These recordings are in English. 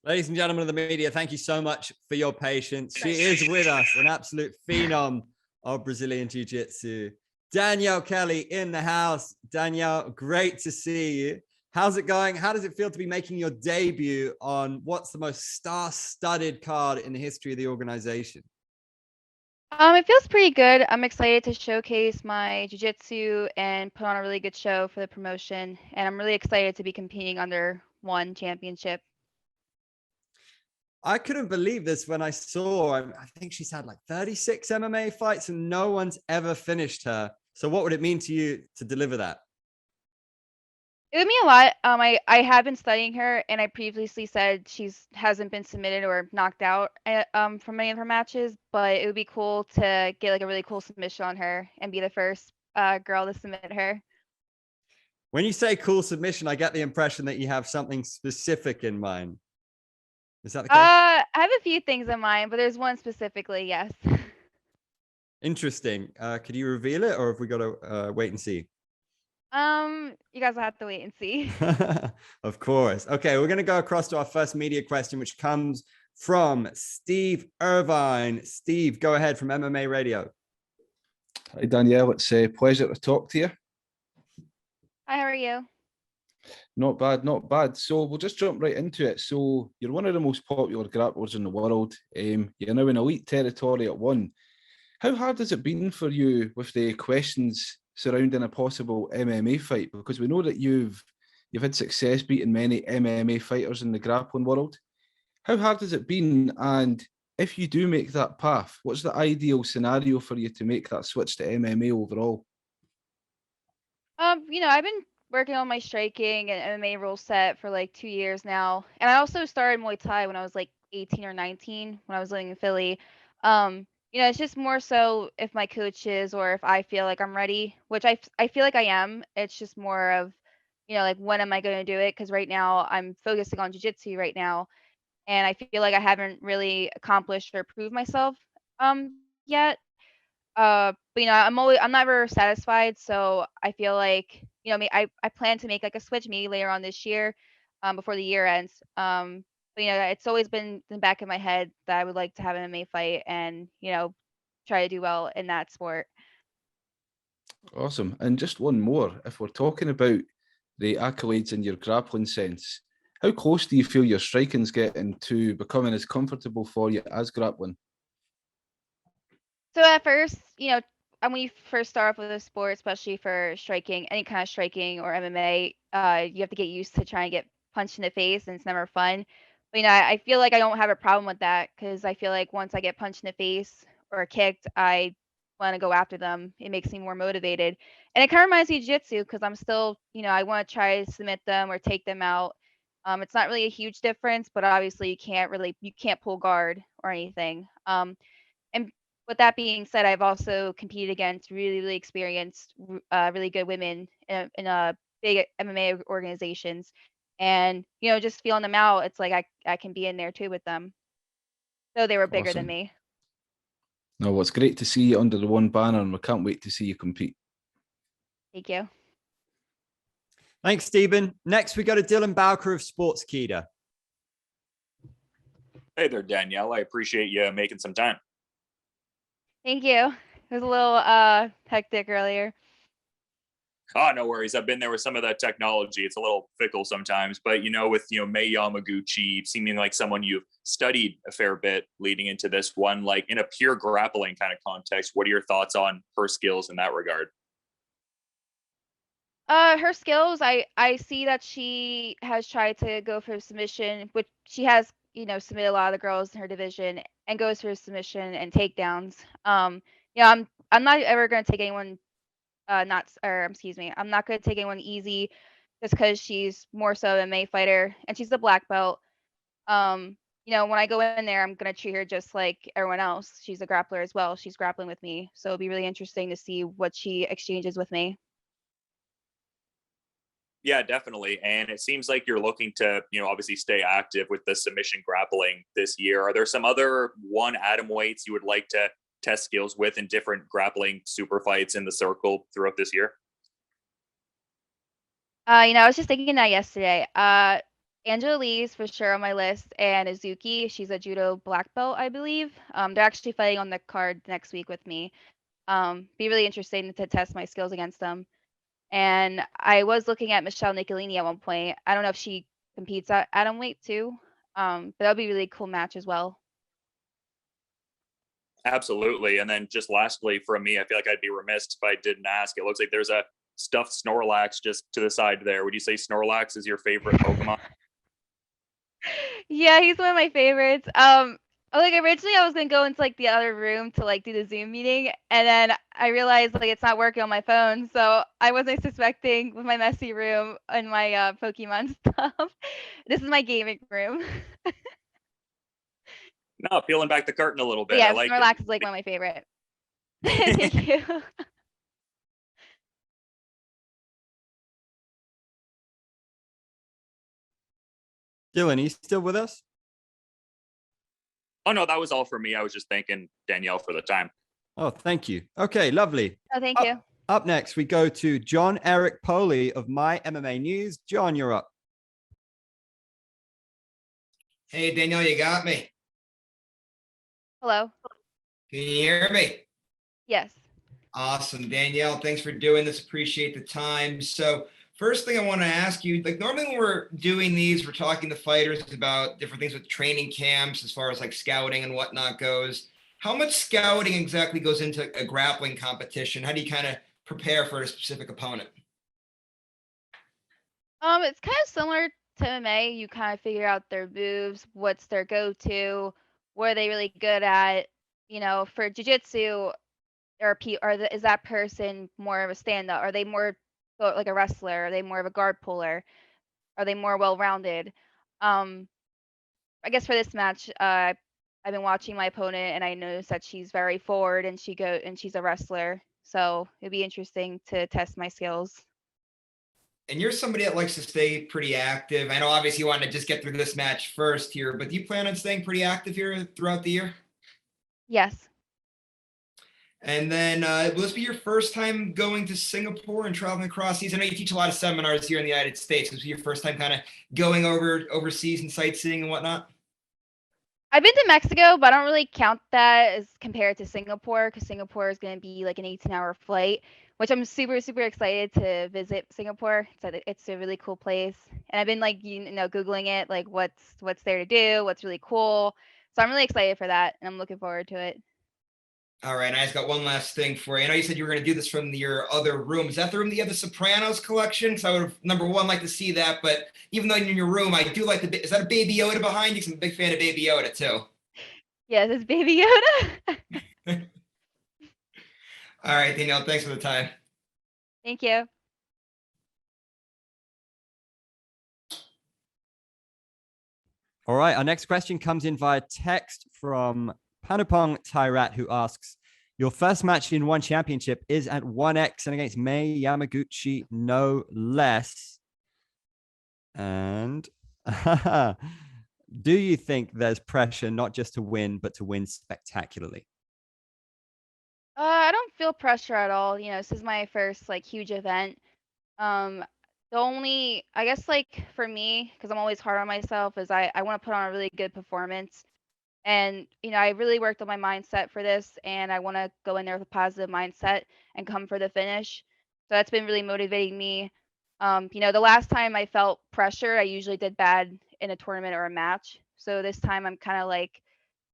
Ladies and gentlemen of the media, thank you so much for your patience. She is with us, an absolute phenom of Brazilian Jiu-Jitsu. Danielle Kelly in the house. Danielle, great to see you. How's it going? How does it feel to be making your debut on what's the most star-studded card in the history of the organization? It feels pretty good. I'm excited to showcase my jiu-jitsu and put on a really good show for the promotion. And I'm really excited to be competing under one championship. I couldn't believe this when I saw, I think she's had like 36 MMA fights and no one's ever finished her. So what would it mean to you to deliver that? It would mean a lot. I have been studying her, and I previously said she's hasn't been submitted or knocked out from many of her matches. But it would be cool to get like a really cool submission on her and be the first girl to submit her. When you say cool submission, I get the impression that you have something specific in mind. Is that the case? I have a few things in mind, but there's one specifically, yes. Interesting. Could you reveal it, or have we got to wait and see? You guys will have to wait and see. Of course. Okay, we're going to go across to our first media question, which comes from Steve Irvine. Steve, go ahead from MMA Radio. Hi, Danielle. It's a pleasure to talk to you. Hi, how are you? Not bad, not bad. So we'll just jump right into it. So you're one of the most popular grapplers in the world. You're now in elite territory at one. How hard has it been for you with the questions surrounding a possible MMA fight? Because we know that you've had success beating many MMA fighters in the grappling world. How hard has it been? And if you do make that path, what's the ideal scenario for you to make that switch to MMA overall? I've been working on my striking and MMA rule set for like 2 years now. And I also started Muay Thai when I was like 18 or 19 when I was living in Philly. It's just more so if my coaches or if I feel like I'm ready, which I feel like I am. It's just more of, like when am I going to do it? Because right now I'm focusing on jiu-jitsu right now, and I feel like I haven't really accomplished or proved myself yet. But I'm never satisfied, so I feel like, I plan to make like a switch maybe later on this year, before the year ends. But it's always been in the back of my head that I would like to have an MMA fight and, try to do well in that sport. Awesome. And just one more. If we're talking about the accolades in your grappling sense, how close do you feel your striking's getting to becoming as comfortable for you as grappling? So at first, and when you first start off with a sport, especially for striking, any kind of striking or MMA, you have to get used to trying to get punched in the face, and it's never fun. But I feel like I don't have a problem with that because I feel like once I get punched in the face or kicked, I want to go after them. It makes me more motivated, and it kind of reminds me of jiu-jitsu because I'm still, I want to try to submit them or take them out. It's not really a huge difference, but obviously you can't pull guard or anything. And with that being said, I've also competed against really, really experienced, really good women in big MMA organizations, and just feeling them out, it's like I can be in there too with them. So they were bigger than Awesome. me. No, well, it's great to see you under the one banner, and we can't wait to see you compete. Thank you. Thanks, Stephen. Next, we go to Dylan Bowker of Sportskeeda. Hey there, Danielle. I appreciate you making some time. Thank you. It was a little hectic earlier. Oh, no worries. I've been there with some of that technology. It's a little fickle sometimes, but with Mei Yamaguchi seeming like someone you've studied a fair bit leading into this one, like in a pure grappling kind of context, what are your thoughts on her skills in that regard? Her skills, I see that she has tried to go for submission, which she has, submitted a lot of the girls in her division and goes for submission and takedowns. I'm not ever going to take anyone not or excuse me, I'm not going to take anyone easy just because she's more so a MMA fighter and she's a black belt. When I go in there, I'm going to treat her just like everyone else. She's a grappler as well. She's grappling with me. So it'll be really interesting to see what she exchanges with me. Yeah, definitely. And it seems like you're looking to, obviously stay active with the submission grappling this year. Are there some other one atom weights you would like to test skills with in different grappling super fights in the circle throughout this year? I was just thinking that yesterday. Angela Lee's for sure on my list, and Izuki. She's a judo black belt, I believe. They're actually fighting on the card next week with me. Be really interesting to test my skills against them. And I was looking at Michelle Nicolini at one point. I don't know if she competes at atom weight too. But that'll be a really cool match as well. Absolutely. And then just lastly from me, I feel like I'd be remiss if I didn't ask. It looks like there's a stuffed Snorlax just to the side there. Would you say Snorlax is your favorite Pokemon? Yeah, he's one of my favorites. Like originally I was gonna go into like the other room to like do the Zoom meeting, and then I realized like it's not working on my phone, so I wasn't suspecting with my messy room and my Pokemon stuff. This is my gaming room. No, peeling back the curtain a little But bit. I yeah, like Snorlax it. is like one of my favorite. Thank you. Dylan, are you still with us? Oh no, that was all for me. I was just thanking Danielle for the time. Oh, thank you. Okay, lovely. Oh, thank you. Up next, we go to John Eric Poley of My MMA News. John, you're up. Hey, Danielle, you got me. Hello. Can you hear me? Yes. Awesome, Danielle. Thanks for doing this. Appreciate the time. So, first thing I want to ask you, like normally when we're doing these, we're talking to fighters about different things with training camps as far as like scouting and whatnot goes. How much scouting exactly goes into a grappling competition? How do you kind of prepare for a specific opponent? It's kind of similar to MMA. You kind of figure out their moves, what's their go-to, what are they really good at. You know, for jiu-jitsu, is that person more of a stand-up? Are they more like a wrestler? Are they more of a guard puller? Are they more well-rounded? I guess for this match, I've been watching my opponent and I noticed that she's very forward and she's a wrestler. So it'd be interesting to test my skills. And you're somebody that likes to stay pretty active. I know obviously you want to just get through this match first here, but do you plan on staying pretty active here throughout the year? Yes. And then will this be your first time going to Singapore and traveling across seas? I know you teach a lot of seminars here in the United States. Will this be your first time kind of going overseas and sightseeing and whatnot? I've been to Mexico, but I don't really count that as compared to Singapore because Singapore is going to be like an 18-hour flight, which I'm super, super excited to visit Singapore. It's a really cool place. And I've been like, Googling it, like what's there to do, what's really cool. So I'm really excited for that and I'm looking forward to it. All right, and I just got one last thing for you. I know you said you were going to do this from your other room. Is that the room that you have the Sopranos collection? Because I would have, number one, like to see that. But even though you're in your room, I do like is that a Baby Yoda behind you? Because I'm a big fan of Baby Yoda too. Yes, it's Baby Yoda. All right, Danielle, thanks for the time. Thank you. All right, our next question comes in via text from Panupong Tyrat, who asks, your first match in one championship is at 1X and against Mei Yamaguchi, no less. And do you think there's pressure not just to win, but to win spectacularly? I don't feel pressure at all. This is my first like huge event. The only, I guess, like for me, because I'm always hard on myself, is I want to put on a really good performance. And, I really worked on my mindset for this and I want to go in there with a positive mindset and come for the finish. So that's been really motivating me. The last time I felt pressure, I usually did bad in a tournament or a match. So this time I'm kind of like,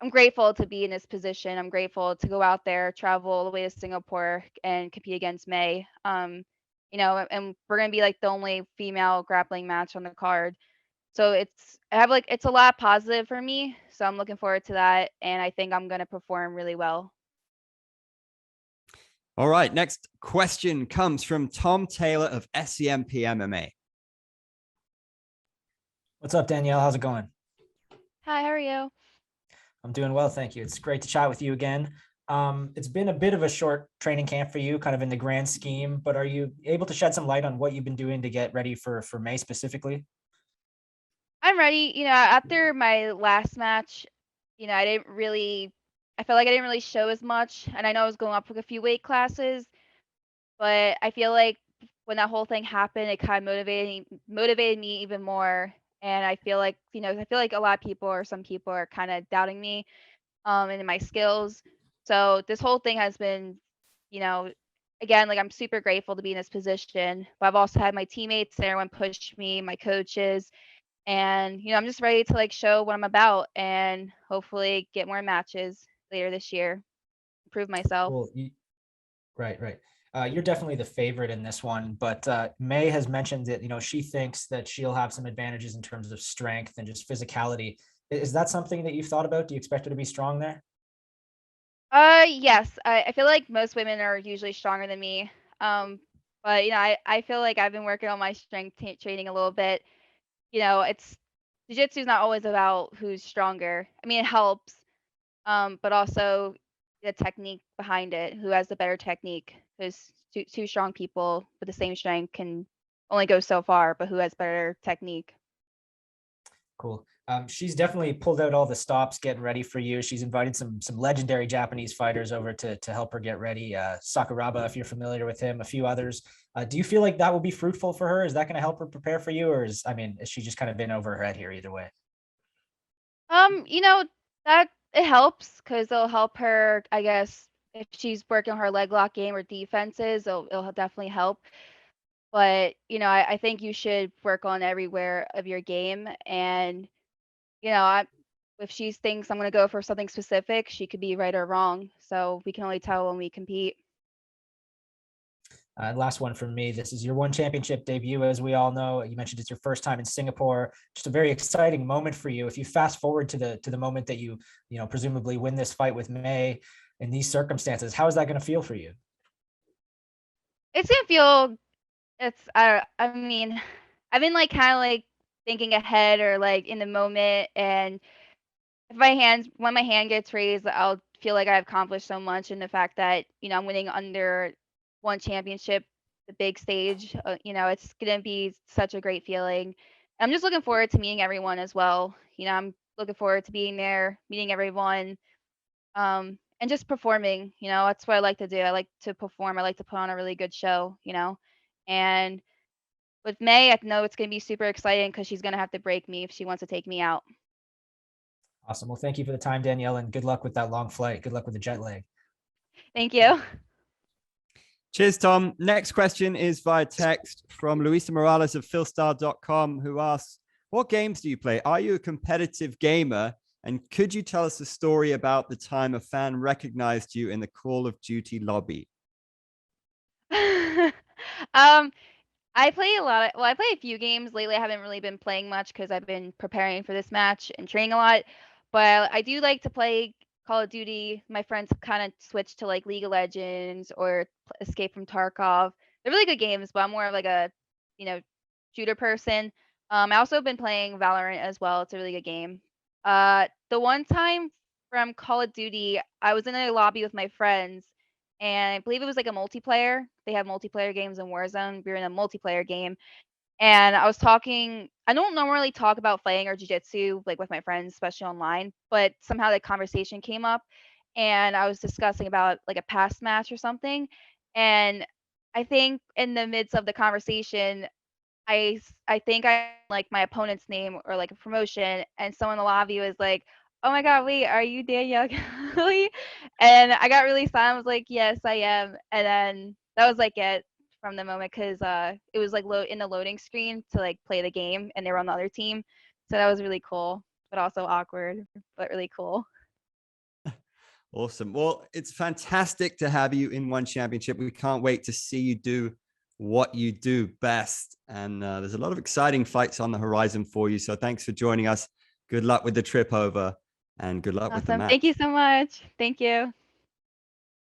I'm grateful to be in this position. I'm grateful to go out there, travel all the way to Singapore and compete against May. And we're going to be like the only female grappling match on the card. So it's a lot positive for me. So I'm looking forward to that. And I think I'm going to perform really well. All right. Next question comes from Tom Taylor of SCMP MMA. What's up, Danielle? How's it going? Hi, how are you? I'm doing well, thank you. It's great to chat with you again. It's been a bit of a short training camp for you, kind of in the grand scheme, but are you able to shed some light on what you've been doing to get ready for May specifically? I'm ready. After my last match, I felt like I didn't really show as much. And I know I was going up with a few weight classes, but I feel like when that whole thing happened, it kind of motivated me even more. And I feel like, a lot of people or some people are kind of doubting me and in my skills. So this whole thing has been, you know, again, like I'm super grateful to be in this position, but I've also had my teammates and everyone push me, my coaches, and I'm just ready to like show what I'm about and hopefully get more matches later this year, prove myself. Well, right, right. You're definitely the favorite in this one, but May has mentioned that, she thinks that she'll have some advantages in terms of strength and just physicality. Is that something that you've thought about? Do you expect her to be strong there? Yes. I feel like most women are usually stronger than me. But I feel like I've been working on my strength training a little bit. It's jiu-jitsu is not always about who's stronger. I mean, it helps, but also the technique behind it, who has the better technique. Because two strong people with the same strength can only go so far, but who has better technique? Cool. She's definitely pulled out all the stops getting ready for you. She's invited some legendary Japanese fighters over to help her get ready. Sakuraba, if you're familiar with him, a few others. Do you feel like that will be fruitful for her? Is that going to help her prepare for you, or is she just kind of been over her head here either way? That it helps because it'll help her, I guess, if she's working on her leg lock game or defenses, it'll definitely help. But, I think you should work on everywhere of your game. And, if she thinks I'm going to go for something specific, she could be right or wrong. So we can only tell when we compete. Last one from me. This is your one championship debut, as we all know. You mentioned it's your first time in Singapore. Just a very exciting moment for you. If you fast forward to the moment that you presumably win this fight with May in these circumstances, how is that going to feel for you? It's going to feel, I mean, I've been like kind of like thinking ahead or like in the moment. And if when my hand gets raised, I'll feel like I've accomplished so much. And the fact that, I'm winning under one championship, the big stage, it's going to be such a great feeling. I'm just looking forward to meeting everyone as well. I'm looking forward to being there, meeting everyone, and just performing. That's what I like to do. I like to perform. I like to put on a really good show, and with May, I know it's going to be super exciting because she's going to have to break me if she wants to take me out. Awesome. Well, thank you for the time, Danielle, and good luck with that long flight. Good luck with the jet lag. Thank you. Cheers, Tom. Next question is via text from Luisa Morales of Philstar.com, who asks, what games do you play? Are you a competitive gamer? And could you tell us a story about the time a fan recognized you in the Call of Duty lobby? I play I play a few games lately. I haven't really been playing much because I've been preparing for this match and training a lot. But I do like to play Call of Duty. My friends kind of switched to like League of Legends or Escape from Tarkov. They're really good games, but I'm more of like a, shooter person. I also have been playing Valorant as well. It's a really good game. The one time from Call of Duty, I was in a lobby with my friends and I believe it was like a multiplayer. They have multiplayer games in Warzone. We were in a multiplayer game, and I was talking. I don't normally talk about fighting or jujitsu like with my friends, especially online, but somehow the conversation came up, and I was discussing about like a past match or something, and I think in the midst of the conversation, I think I like my opponent's name or like a promotion, and someone in the lobby was like, "Oh my God, wait, are you Danielle Kelly?" And I got really silent. I was like, "Yes, I am." And then that was like it from the moment because it was like in the loading screen to like play the game, and they were on the other team, so that was really cool, but also awkward, but really cool. Awesome. Well, it's fantastic to have you in One Championship. We can't wait to see you do what you do best. And there's a lot of exciting fights on the horizon for you. So thanks for joining us. Good luck with the trip over and good luck with the Awesome. match. Thank you so much. Thank you.